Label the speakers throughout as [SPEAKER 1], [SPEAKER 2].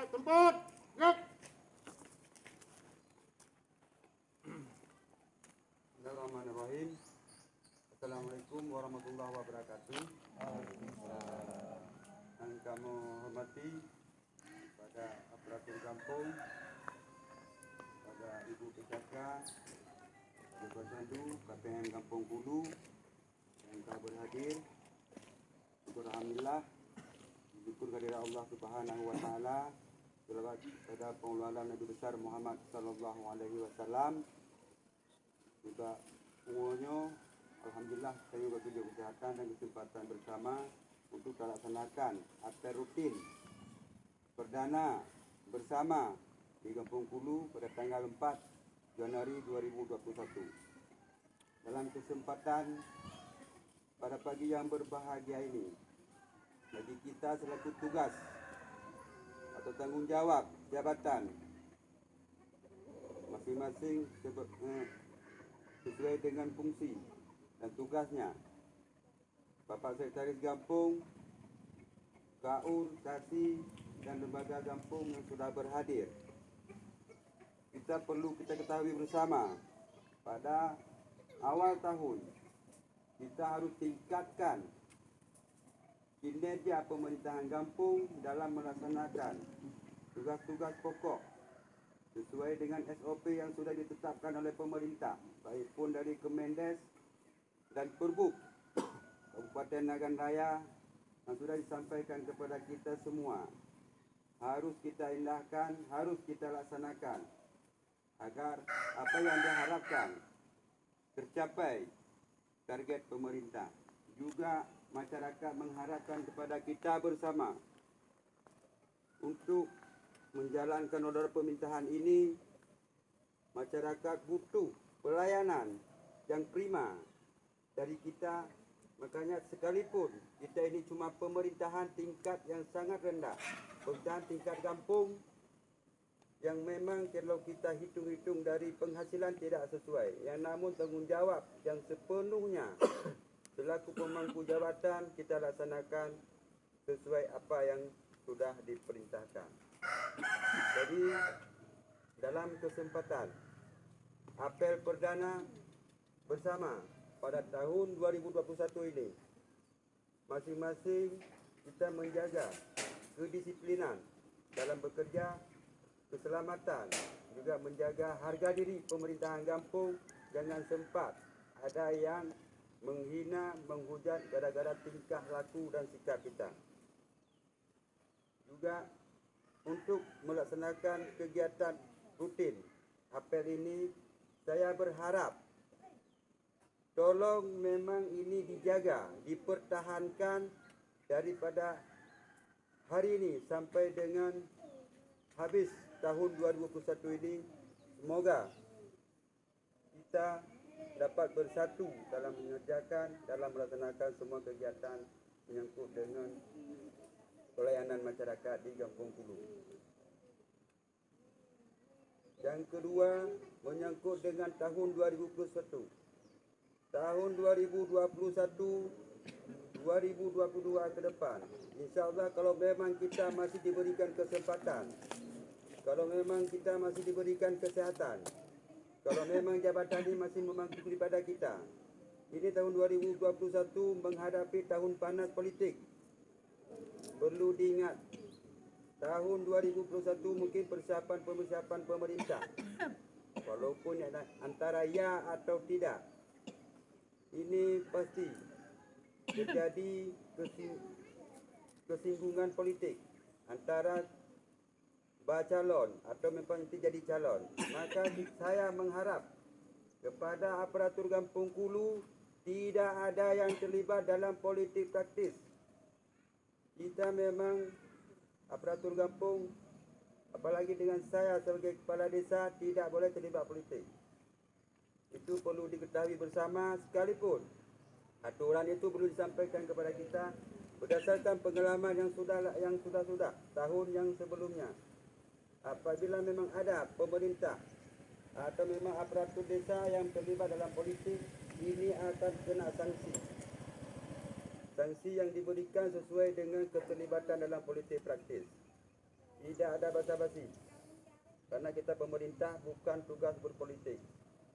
[SPEAKER 1] Baik, tempat. Gerak.
[SPEAKER 2] Bismillahirrahmanirrahim. Assalamualaikum warahmatullahi wabarakatuh. Yang kami hormati pada aparatur kampung, pada Ibu PKK, Ibu Pasadu, KPM Kampung Kulu yang telah berhadir. Syukur alhamdulillah, syukur kehadirat Allah Subhanahu wa taala. Selawat pada pengeluaran Nabi besar Muhammad sallallahu alaihi wasallam. Juga semuanya alhamdulillah saya bagi kesehatan dan kesempatan bersama untuk melaksanakan apel rutin perdana bersama di Kampung Kulu pada tanggal 4 Januari 2021. Dalam kesempatan pada pagi yang berbahagia ini, bagi kita selaku tugas atau tanggungjawab jabatan masing-masing sesuai dengan fungsi dan tugasnya. Bapak Sekretaris Kampung, KAUR, KASI, dan lembaga kampung yang sudah berhadir. Kita ketahui bersama, pada awal tahun kita harus tingkatkan kinerja pemerintahan kampung dalam melaksanakan tugas-tugas pokok sesuai dengan SOP yang sudah ditetapkan oleh pemerintah, baik pun dari Kemendes dan Perbuk Kabupaten Nagan Raya yang sudah disampaikan kepada kita semua. Harus kita indahkan, harus kita laksanakan agar apa yang diharapkan tercapai target pemerintah. Juga masyarakat mengharapkan kepada kita bersama untuk menjalankan order pemerintahan ini. Masyarakat butuh pelayanan yang prima dari kita. Makanya sekalipun kita ini cuma pemerintahan tingkat yang sangat rendah, pemerintahan tingkat kampung yang memang kalau kita hitung-hitung dari penghasilan tidak sesuai, yang namun tanggungjawab yang sepenuhnya selaku pemangku jabatan kita laksanakan sesuai apa yang sudah diperintahkan. Jadi dalam kesempatan apel perdana bersama pada tahun 2021 ini, masing-masing kita menjaga kedisiplinan dalam bekerja, keselamatan, juga menjaga harga diri pemerintahan kampung. Jangan sempat ada yang menghina, menghujat gara-gara tingkah laku dan sikap kita. Juga untuk melaksanakan kegiatan rutin apel ini, saya berharap tolong memang ini dijaga, dipertahankan daripada hari ini sampai dengan habis tahun 2021 ini. Semoga kita dapat bersatu dalam mengerjakan, dalam melaksanakan semua kegiatan menyangkut dengan pelayanan masyarakat di Kampung Kulu. Yang kedua, menyangkut dengan tahun 2021. Tahun 2021, 2022 ke depan, insyaAllah kalau memang kita masih diberikan kesempatan, kalau memang kita masih diberikan kesehatan, kalau memang jabatan ini masih memangku daripada kita, ini tahun 2021 menghadapi tahun panas politik. Perlu diingat, tahun 2021 mungkin persiapan pemerintah, walaupun antara ya atau tidak, ini pasti terjadi kesinggungan politik antara bacalon atau memang nanti jadi calon. Maka saya mengharap kepada aparatur Kampung Kulu tidak ada yang terlibat dalam politik praktis. Kita memang aparatur kampung, apalagi dengan saya sebagai kepala desa, tidak boleh terlibat politik. Itu perlu diketahui bersama, sekalipun aturan itu perlu disampaikan kepada kita berdasarkan pengalaman yang sudah tahun yang sebelumnya. Apabila memang ada pemerintah atau memang aparatur desa yang terlibat dalam politik, ini akan kena sanksi. Sanksi yang diberikan sesuai dengan keterlibatan dalam politik praktis. Tidak ada basa-basi. Karena kita pemerintah bukan tugas berpolitik.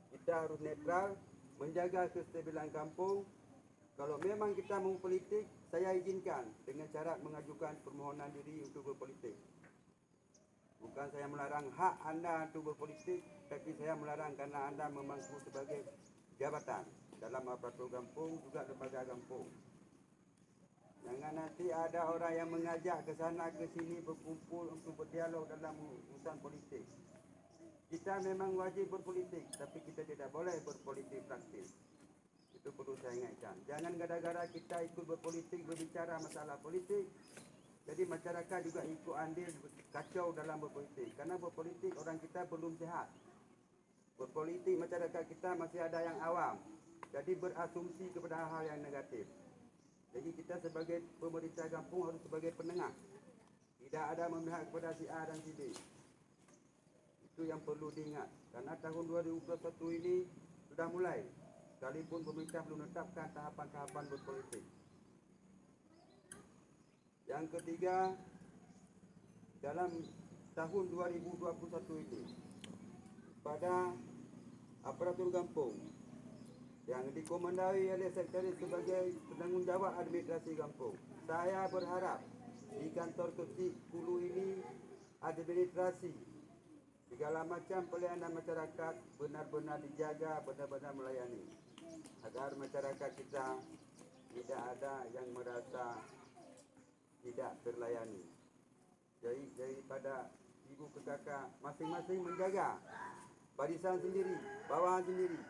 [SPEAKER 2] Kita harus netral, menjaga kestabilan kampung. Kalau memang kita mau politik, saya izinkan dengan cara mengajukan permohonan diri untuk berpolitik. Bukan saya melarang hak anda untuk berpolitik, tapi saya melarang karena anda memangku sebagai jabatan dalam aparatur kampung, juga lembaga kampung. Jangan nanti ada orang yang mengajak ke sana ke sini berkumpul untuk berdialog dalam urusan politik. Kita memang wajib berpolitik, tapi kita tidak boleh berpolitik praktis. Itu perlu saya ingatkan. Jangan gara-gara kita ikut berpolitik, berbicara masalah politik, jadi masyarakat juga ikut andil kacau dalam berpolitik. Karena berpolitik orang kita belum sehat. Berpolitik masyarakat kita masih ada yang awam. Jadi berasumsi kepada hal-hal yang negatif. Jadi kita sebagai pemerintah kampung harus sebagai penengah. Tidak ada memihak kepada si A dan si B. Itu yang perlu diingat. Karena tahun 2021 ini sudah mulai. Sekalipun pemerintah belum menetapkan tahapan-tahapan berpolitik. Yang ketiga, dalam tahun 2021 ini, pada aparatur kampung yang dikomandai oleh sekretaris sebagai penanggungjawab administrasi kampung, saya berharap di kantor Kepti Kulu ini administrasi segala macam pelayanan masyarakat benar-benar dijaga, benar-benar melayani, agar masyarakat kita tidak ada yang merasa tidak terlayani. Jadi daripada ibu ke kakak masing-masing menjaga barisan sendiri, bawahan sendiri.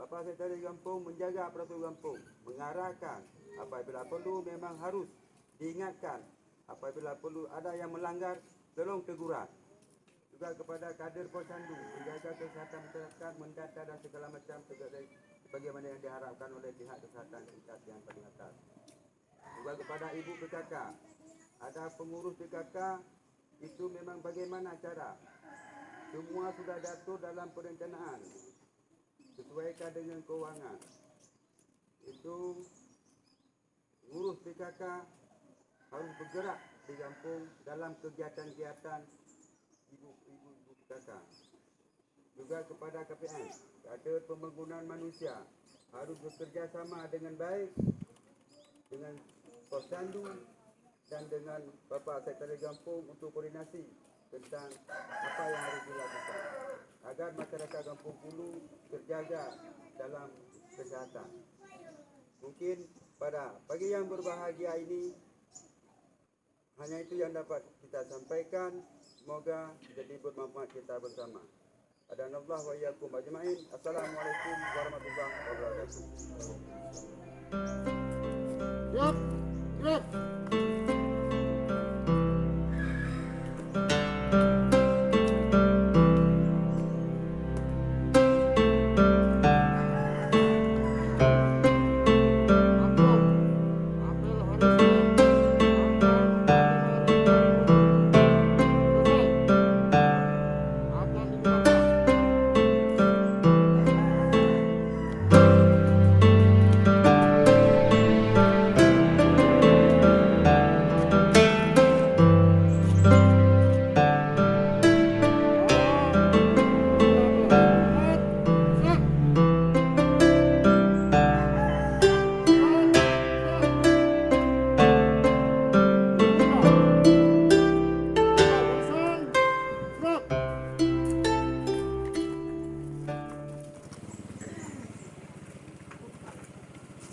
[SPEAKER 2] Bapak Sekretaris Kampung menjaga aparatur kampung, mengarahkan apabila perlu memang harus diingatkan, apabila perlu ada yang melanggar tolong teguran. Juga kepada kader posyandu menjaga kesihatan masyarakat, mendata dan segala macam sebagaimana yang diharapkan oleh pihak kesihatan tingkat yang paling atas. Juga kepada ibu PKK, ada pengurus PKK itu memang bagaimana cara. Semua sudah diatur dalam perencanaan, sesuaikan dengan kewangan. Itu ngurus PKK harus bergerak di kampung dalam kegiatan-kegiatan ibu-ibu PKK. Juga kepada KPM, kader pembangunan manusia harus bekerja sama dengan baik dengan posyandu dan dengan Bapak Sekretaris Kampung untuk koordinasi tentang apa yang harus dilakukan agar masyarakat Kampung Kulu terjaga dalam kesehatan. Mungkin pada pagi yang berbahagia ini hanya itu yang dapat kita sampaikan. Semoga jadi bermanfaat kita bersama. Adanallah wa iyyakum ajmain. Assalamualaikum warahmatullahi wabarakatuh.
[SPEAKER 1] Siap, siap.